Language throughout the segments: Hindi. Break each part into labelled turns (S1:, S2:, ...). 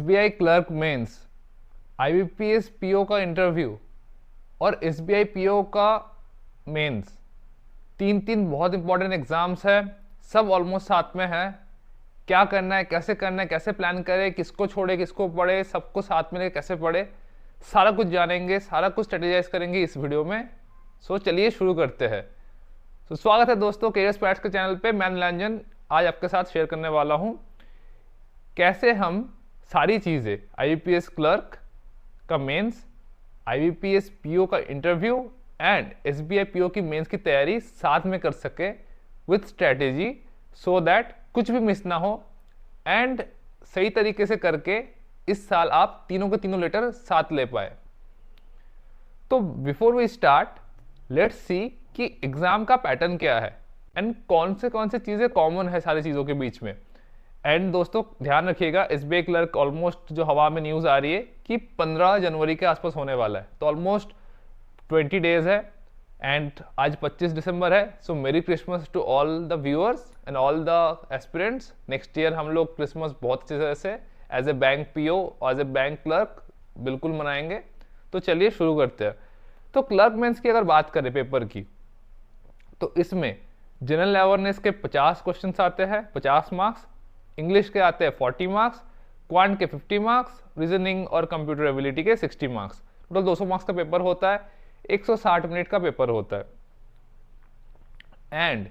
S1: SBI clerk mains, IBPS PO का इंटरव्यू और SBI PO का मेंस, तीन तीन बहुत इंपॉर्टेंट एग्जाम्स है, सब ऑलमोस्ट साथ में है। क्या करना है, कैसे प्लान करें, किसको छोड़े किसको पढ़े, सबको साथ में लेके कैसे पढ़े, सारा कुछ जानेंगे, सारा कुछ स्ट्रेटेजाइज करेंगे इस वीडियो में। सो चलिए शुरू करते हैं। तो स्वागत है दोस्तों कैरियर स्पैट्स के चैनल पे। मैं निरंजन आज आपके साथ शेयर करने वाला हूं कैसे हम सारी चीज़ें IBPS क्लर्क का मेंस, IBPS PO का इंटरव्यू एंड SBI PO की मेंस की तैयारी साथ में कर सके विथ स्ट्रेटेजी, सो दैट कुछ भी मिस ना हो एंड सही तरीके से करके इस साल आप तीनों के तीनों लेटर साथ ले पाए। तो before we start let's see कि एग्जाम का पैटर्न क्या है एंड कौन से चीज़ें कॉमन है सारी चीज़ों के बीच में। एंड दोस्तों ध्यान रखिएगा, SBI क्लर्क ऑलमोस्ट जो हवा में न्यूज़ आ रही है कि 15 जनवरी के आसपास होने वाला है, तो ऑलमोस्ट 20 डेज है एंड आज 25 दिसंबर है। So merry Christmas to all the viewers and all the aspirants. Next year हम लोग क्रिसमस बहुत अच्छे तरह से एज ए बैंक PO और एज ए बैंक क्लर्क बिल्कुल मनाएंगे। तो चलिए शुरू करते हैं। तो क्लर्क मेंस की अगर बात करें पेपर की, तो इसमें जनरल अवेयरनेस के 50 क्वेश्चन आते हैं, 50 मार्क्स, इंग्लिश के आते हैं 40 मार्क्स, क्वांट के 50 मार्क्स, रीजनिंग और कंप्यूटर एबिलिटी के 60 मार्क्स। टोटल 200 मार्क्स का पेपर होता है, 160 मिनट का पेपर होता है एंड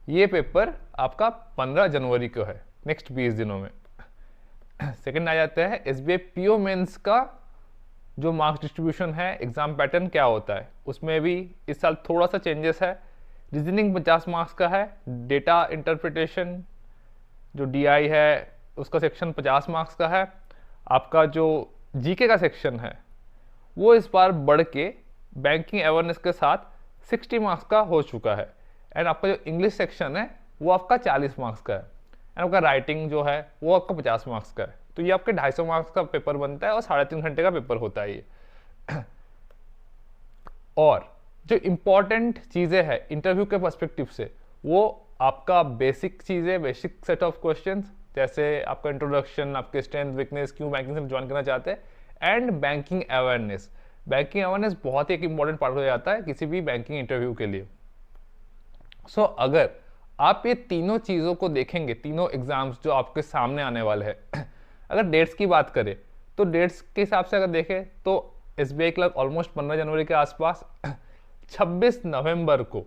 S1: ये पेपर आपका 15 जनवरी को है, नेक्स्ट 20 दिनों में। सेकंड आ जाता है SBI PO मेंस का जो मार्क्स डिस्ट्रीब्यूशन है, एग्जाम पैटर्न क्या होता है। उसमें भी इस साल थोड़ा सा चेंजेस है। रीजनिंग 50 मार्क्स का है, डेटा इंटरप्रिटेशन जो DI है उसका सेक्शन 50 मार्क्स का है। आपका जो GK का सेक्शन है वो इस बार बढ़ के बैंकिंग अवेयरनेस के साथ 60 मार्क्स का हो चुका है एंड आपका जो इंग्लिश सेक्शन है वो आपका 40 मार्क्स का है एंड आपका राइटिंग जो है वो आपका 50 मार्क्स का है। तो ये आपके 250 मार्क्स का पेपर बनता है और 3.5 घंटे का पेपर होता है ये। और जो इम्पॉर्टेंट चीज़ें हैं इंटरव्यू के पर्सपेक्टिव से, वो आपका बेसिक चीज़ें, बेसिक सेट ऑफ क्वेश्चंस, जैसे आपका इंट्रोडक्शन, आपके स्ट्रेंथ वीकनेस, क्यों बैंकिंग से ज्वाइन करना चाहते हैं and banking awareness. Banking awareness बहुत ही एक इंपॉर्टेंट पार्ट हो जाता है किसी भी बैंकिंग इंटरव्यू के लिए। सो अगर आप ये तीनों चीज़ों को देखेंगे, तीनों एग्जाम्स जो आपके सामने आने वाले हैं, अगर डेट्स की बात करें तो डेट्स के हिसाब से अगर देखें तो SBI क्लर्क ऑलमोस्ट 15 जनवरी के आसपास, 26 नवंबर को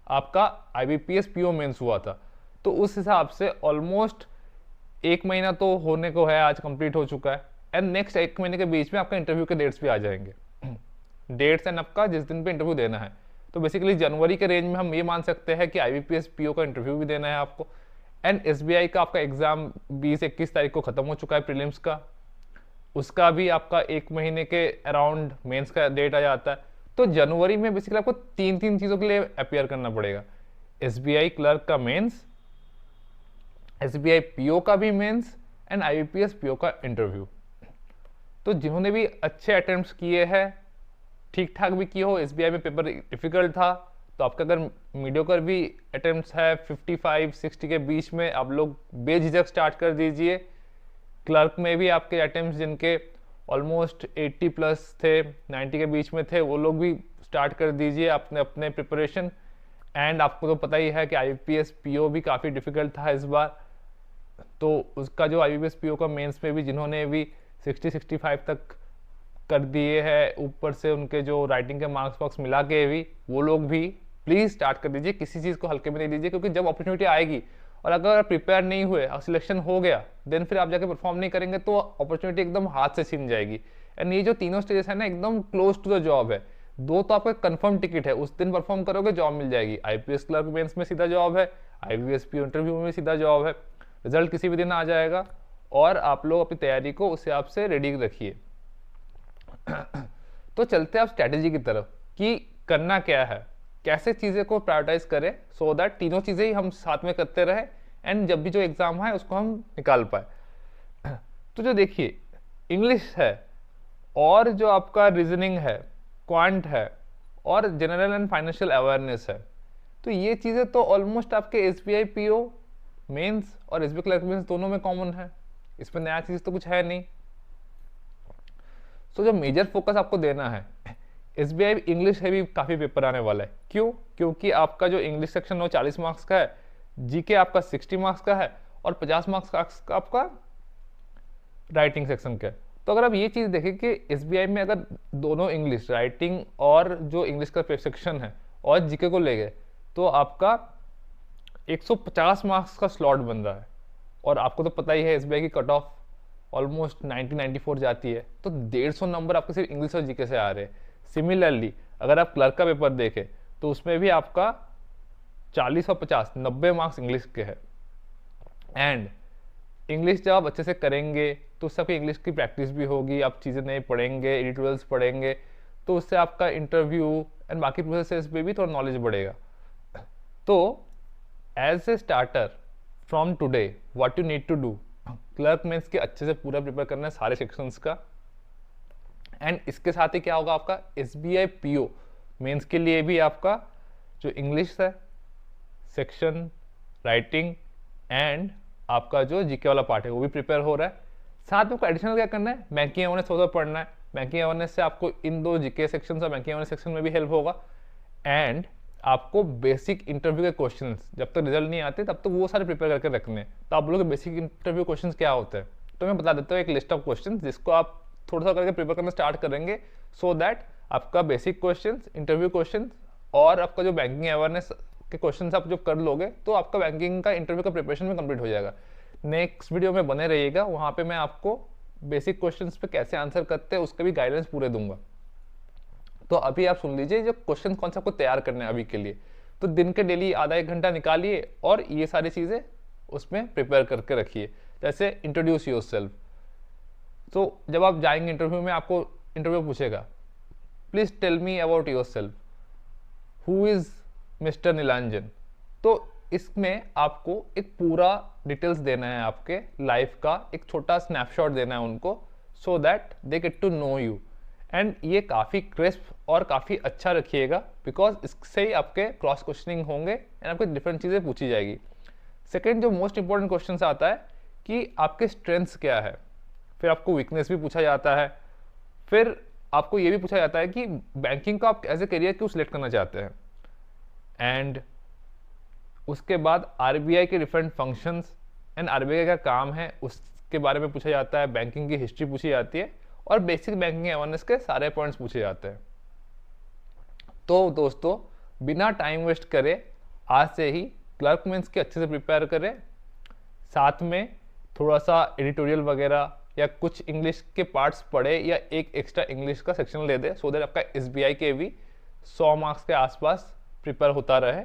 S1: आपका IBPS PO मेंस हुआ था। तो उस हिसाब से ऑलमोस्ट 1 महीना तो होने को है, आज कंप्लीट हो चुका है एंड नेक्स्ट 1 महीने के बीच में आपका इंटरव्यू के डेट्स भी आ जाएंगे। डेट्स एंड आपका जिस दिन पे इंटरव्यू देना है, तो बेसिकली जनवरी के रेंज में हम ये मान सकते हैं कि IBPS PO का इंटरव्यू भी देना है आपको एंड SBI का आपका एग्जाम 20-21 तारीख को खत्म हो चुका है प्रीलिम्स का, उसका भी आपका 1 महीने के अराउंड मेंस का डेट आ जाता है। तो जनवरी में बेसिकली आपको तीन चीज़ों के लिए अपियर करना पड़ेगा, SBI क्लर्क का मेंस, SBI PO का भी मेंस एंड IBPS PO का इंटरव्यू। तो जिन्होंने भी अच्छे अटेम्प्ट्स किए हैं, ठीक ठाक भी किए हो, SBI में पेपर डिफिकल्ट था, तो आपका अगर मीडियोकर भी अटेम्प्ट्स है 55-60 के बीच में, आप लोग बेझिझक स्टार्ट कर दीजिए। क्लर्क में भी आपके अटेम्प्ट्स जिनके ऑलमोस्ट 80 प्लस थे, 90 के बीच में थे, वो लोग भी स्टार्ट कर दीजिए अपने प्रिपरेशन। एंड आपको तो पता ही है कि IBPS PO भी काफ़ी डिफिकल्ट था इस बार, तो उसका जो IBPS PO का मेंस में भी जिन्होंने भी 60-65 तक कर दिए हैं, ऊपर से उनके जो राइटिंग के मार्क्स मिला के भी, वो लोग भी प्लीज़ स्टार्ट कर दीजिए, किसी चीज़ को हल्के में नहीं लीजिए, क्योंकि जब अपॉर्चुनिटी आएगी और अगर प्रिपेयर नहीं हुए और सिलेक्शन हो गया, देन फिर आप जाके परफॉर्म नहीं करेंगे तो अपॉर्चुनिटी एकदम हाथ से छीन जाएगी। एंड ये जो तीनों स्टेजेस है ना, एकदम क्लोज टू द जॉब है। 2 तो आपका कंफर्म टिकट है, उस दिन परफॉर्म करोगे जॉब मिल जाएगी। IBPS क्लर्क मेंस में सीधा जॉब है, IBPS PO इंटरव्यू में सीधा जॉब है, रिजल्ट किसी भी दिन आ जाएगा और आप लोग अपनी तैयारी को उस हिसाब से रेडी रखिए। तो चलते हैं आप स्ट्रैटेजी की तरफ कि करना क्या है, कैसे चीज़ें को प्रायोरिटाइज करें, सो दैट तीनों चीज़ें ही हम साथ में करते रहे एंड जब भी जो एग्ज़ाम है उसको हम निकाल पाए। तो जो देखिए इंग्लिश है और जो आपका रीजनिंग है, क्वांट है और जनरल एंड फाइनेंशियल अवेयरनेस है, तो ये चीज़ें तो ऑलमोस्ट आपके SBI PO मेंस और SBI क्लर्क मेंस दोनों में कॉमन है, इसमें नया चीज़ तो कुछ है नहीं। सो जो मेजर फोकस आपको देना है, SBI इंग्लिश है भी काफ़ी पेपर आने वाला है। क्यों? क्योंकि आपका जो इंग्लिश सेक्शन वो 40 मार्क्स का है, जीके आपका 60 मार्क्स का है और 50 मार्क्स का आपका राइटिंग सेक्शन का है। तो अगर आप ये चीज़ देखें कि SBI में अगर दोनों इंग्लिश राइटिंग और जो इंग्लिश का सेक्शन है और जीके को ले गए तो आपका 150 मार्क्स का स्लॉट बन रहा है। और आपको तो पता ही है SBI की कट ऑफ ऑलमोस्ट 90-94 जाती है, तो 150 नंबर आपके सिर्फ इंग्लिश और जीके से आ रहे हैं। सिमिलरली अगर आप क्लर्क का पेपर देखें तो उसमें भी आपका 40 और 50 90 मार्क्स इंग्लिश के हैं। एंड इंग्लिश जब आप अच्छे से करेंगे तो उससे आपकी इंग्लिश की प्रैक्टिस भी होगी, आप चीज़ें नए पढ़ेंगे, एडिटोरियल्स पढ़ेंगे, तो उससे आपका इंटरव्यू एंड बाकी प्रोसेस पे भी थोड़ा नॉलेज बढ़ेगा। तो as a starter from today what you need to do, clerk mains के अच्छे से पूरा प्रिपेयर करना है सारे सेक्शंस का। एंड इसके साथ ही क्या होगा, आपका SBI PO मेंस के लिए भी आपका जो इंग्लिश है सेक्शन, राइटिंग एंड आपका जो जीके वाला पार्ट है वो भी प्रिपेयर हो रहा है। साथ में एडिशनल क्या करना है, बैंकिंग अवेयरनेस थोड़ा पढ़ना है। बैंकिंग अवेयरनेस से आपको इन दो जीके सेक्शन और बैंकिंग अवेयरनेस सेक्शन में भी हेल्प होगा। एंड आपको बेसिक इंटरव्यू के क्वेश्चंस जब तक रिजल्ट नहीं आते तब तक वो सारे प्रिपेयर करके रखने हैं। तो आप लोगों के बेसिक इंटरव्यू क्वेश्चंस क्या होते हैं, तो मैं बता देता हूँ एक लिस्ट ऑफ क्वेश्चंस जिसको आप थोड़ा सा करके प्रिपेयर करना स्टार्ट करेंगे, सो दैट आपका बेसिक क्वेश्चंस, इंटरव्यू क्वेश्चंस और आपका जो बैंकिंग अवेयरनेस के क्वेश्चंस आप जो कर लोगे तो आपका बैंकिंग का इंटरव्यू का प्रिपरेशन में कंप्लीट हो जाएगा। नेक्स्ट वीडियो में बने रहिएगा, वहाँ पे मैं आपको बेसिक क्वेश्चंस पे कैसे आंसर करते हैं उसके भी गाइडेंस पूरे दूंगा। तो अभी आप सुन लीजिए जो क्वेश्चन कौन सा आपको तैयार करने हैं अभी के लिए। तो दिन के डेली आधा एक घंटा निकालिए और ये सारी चीज़ें उसमें प्रिपेयर करके रखिए। जैसे इंट्रोड्यूस योरसेल्फ, तो जब आप जाएंगे इंटरव्यू में आपको इंटरव्यू पूछेगा please tell me about yourself, who is mister Nilanjan. तो इसमें आपको एक पूरा डिटेल्स देना है, आपके लाइफ का एक छोटा स्नैपशॉट देना है उनको, so that they get to know you. And ये काफ़ी क्रिस्प और काफ़ी अच्छा रखिएगा, बिकॉज इससे ही आपके क्रॉस क्वेश्चनिंग होंगे एंड आपको डिफरेंट चीज़ें पूछी जाएगी। सेकेंड जो मोस्ट इंपॉर्टेंट क्वेश्चन आता है कि आपके स्ट्रेंथ्स क्या है, फिर आपको वीकनेस भी पूछा जाता है, फिर आपको ये भी पूछा जाता है कि बैंकिंग का आप एज ए करियर क्यों सिलेक्ट करना चाहते हैं। एंड उसके बाद RBI के डिफरेंट फंक्शंस एंड RBI का काम है उसके बारे में पूछा जाता है, बैंकिंग की हिस्ट्री पूछी जाती है और बेसिक बैंकिंग अवेयरनेस के सारे पॉइंट्स पूछे जाते हैं। तो दोस्तों बिना टाइम वेस्ट करे आज से ही क्लर्क मेंस के अच्छे से प्रिपेयर करें, साथ में थोड़ा सा एडिटोरियल वगैरह या कुछ इंग्लिश के पार्ट्स पढ़े या एक एक्स्ट्रा इंग्लिश का सेक्शन ले दे, सो दैट आपका SBI के भी 100 मार्क्स के आसपास प्रिपेयर होता रहे।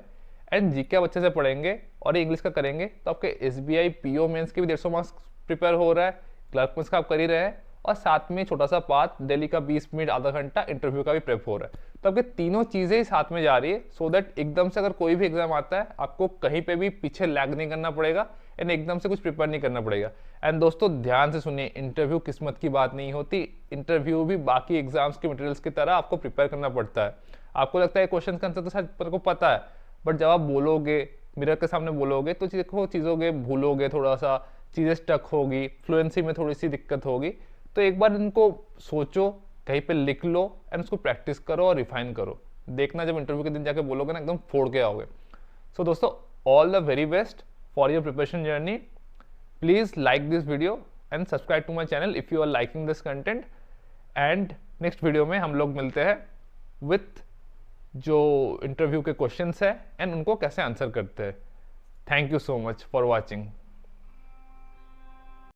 S1: एंड जीके आप अच्छे से पढ़ेंगे और इंग्लिश का करेंगे तो आपके SBI PO मेंस के भी 150 मार्क्स प्रिपेयर हो रहा है, क्लर्क मेंस का आप कर ही रहे हैं और साथ में छोटा सा पार्ट डेली का 20 मिनट आधा घंटा इंटरव्यू का भी प्रेप हो रहा है। तो आपके तीनों चीज़ें ही साथ में जा रही है, सो दैट एकदम से अगर कोई भी एग्जाम आता है आपको कहीं पे भी पीछे लैग नहीं करना पड़ेगा एंड एकदम से कुछ प्रिपेयर नहीं करना पड़ेगा। एंड दोस्तों ध्यान से सुनिए, इंटरव्यू किस्मत की बात नहीं होती, इंटरव्यू भी बाकी एग्जाम्स के मटेरियल्स की तरह आपको प्रिपेयर करना पड़ता है। आपको लगता है क्वेश्चन का आंसर तो शायद मेरे को पता है, बट जब आप बोलोगे, मिरर के सामने बोलोगे तो देखो चीज़ों के भूलोगे, थोड़ा सा चीज़ें स्टक होगी, फ्लुएंसी में थोड़ी सी दिक्कत होगी। तो एक बार इनको सोचो, कहीं पे लिख लो एंड उसको प्रैक्टिस करो और रिफाइन करो, देखना जब इंटरव्यू के दिन जाके बोलोगे ना एकदम फोड़ के आओगे। सो दोस्तों all the very best for your preparation journey. Please like this video and subscribe to my channel if you are liking this content. And next video में हम लोग मिलते हैं विथ जो इंटरव्यू के क्वेश्चंस है एंड उनको कैसे आंसर करते हैं। Thank you so much for watching.